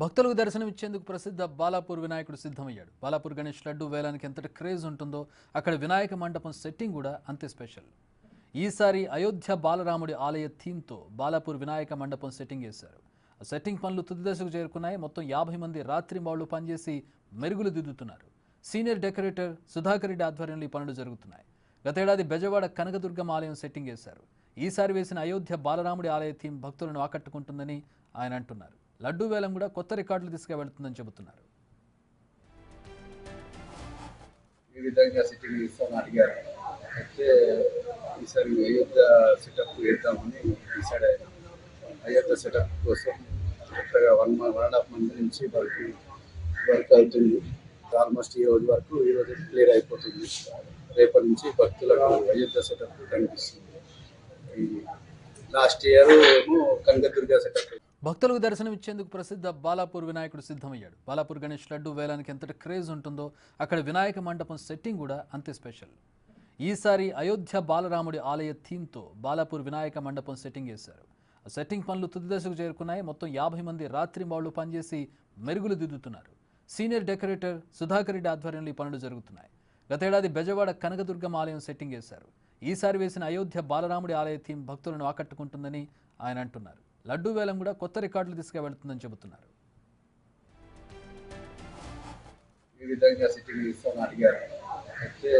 భక్తులకు దర్శనమిచ్చేందుకు ప్రసిద్ధ బాలాపూర్ వినాయకుడు సిద్ధమయ్యాడు. బాలాపూర్ గణేష్ లడ్డు వేలానికి ఎంతటి క్రేజ్ ఉంటుందో అక్కడ వినాయక మండపం సెట్టింగ్ కూడా అంతే స్పెషల్. ఈసారి అయోధ్య బాలరాముడి ఆలయ థీమ్తో బాలాపూర్ వినాయక మండపం సెట్టింగ్ చేశారు. ఆ సెట్టింగ్ పనులు తుది దశకు చేరుకున్నాయి. మొత్తం 50 మంది రాత్రింబాళ్లు పనిచేసి మెరుగులు దిద్దుతున్నారు. సీనియర్ డెకరేటర్ సుధాకర్ రెడ్డి ఆధ్వర్యంలో ఈ పనులు జరుగుతున్నాయి. గతేడాది బెజవాడ కనకదుర్గం ఆలయం సెట్టింగ్ చేశారు. ఈసారి వేసిన అయోధ్య బాలరాముడి ఆలయ థీమ్ భక్తులను ఆకట్టుకుంటుందని ఆయన అంటున్నారు. లడ్డూ వేలం కూడా కొత్త రికార్డులు తీసుకువెళ్తుందని చెబుతున్నారు. ఈ విధంగా సిట్టింగ్ ఇస్తామని అడిగారు. అయితే ఈసారి అయోధ్య సెటప్ వేద్దామని డిసైడ్ అయినా. అయోధ్య సెటప్ కోసం కొత్తగా 1.5 మంత్ నుంచి వర్క్ అవుతుంది. ఆల్మోస్ట్ ఈ రోజు క్లియర్ అయిపోతుంది. రేపటి నుంచి భక్తులకు అయోధ్య సెటప్ కనిపిస్తుంది. లాస్ట్ ఇయర్ ఏమో కనకదుర్గ సెటప్. భక్తులకు దర్శనమిచ్చేందుకు ప్రసిద్ధ బాలాపూర్ వినాయకుడు సిద్ధమయ్యాడు. బాలాపూర్ గణేష్ లడ్డు వేలానికి ఎంతటి క్రేజ్ ఉంటుందో అక్కడ వినాయక మండపం సెట్టింగ్ కూడా అంతే స్పెషల్. ఈసారి అయోధ్య బాలరాముడి ఆలయ థీమ్తో బాలాపూర్ వినాయక మండపం సెట్టింగ్ చేశారు. ఆ సెట్టింగ్ పనులు తుది దశకు చేరుకున్నాయి. మొత్తం 50 మంది రాత్రింబాళ్లు పనిచేసి మెరుగులు దిద్దుతున్నారు. సీనియర్ డెకరేటర్ సుధాకర్ రెడ్డి ఆధ్వర్యంలో ఈ పనులు జరుగుతున్నాయి. గతేడాది బెజవాడ కనకదుర్గం ఆలయం సెట్టింగ్ చేశారు. ఈసారి వేసిన అయోధ్య బాలరాముడి ఆలయ థీమ్ భక్తులను ఆకట్టుకుంటుందని ఆయన అంటున్నారు. లడ్డూ వేలం కూడా కొత్త రికార్డులు తీసుకువెళ్తుందని చెబుతున్నారు. ఈ విధంగా సిట్టింగ్ ఇస్తామని అడిగారు. అయితే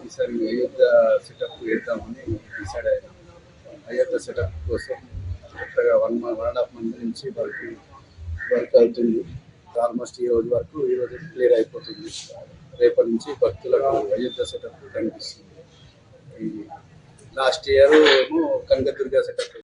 ఈసారి అయోధ్య సెటప్ వేద్దామని డిసైడ్ అయినా. అయోధ్య సెటప్ కోసం కొత్తగా 1.5 మంత్ నుంచి వర్క్ అవుతుంది. ఆల్మోస్ట్ ఈ రోజు క్లియర్ అయిపోతుంది. రేపటి నుంచి భక్తులకు అయోధ్య సెటప్ కనిపిస్తుంది. లాస్ట్ ఇయర్ ఏమో కనకదుర్గ సెటప్.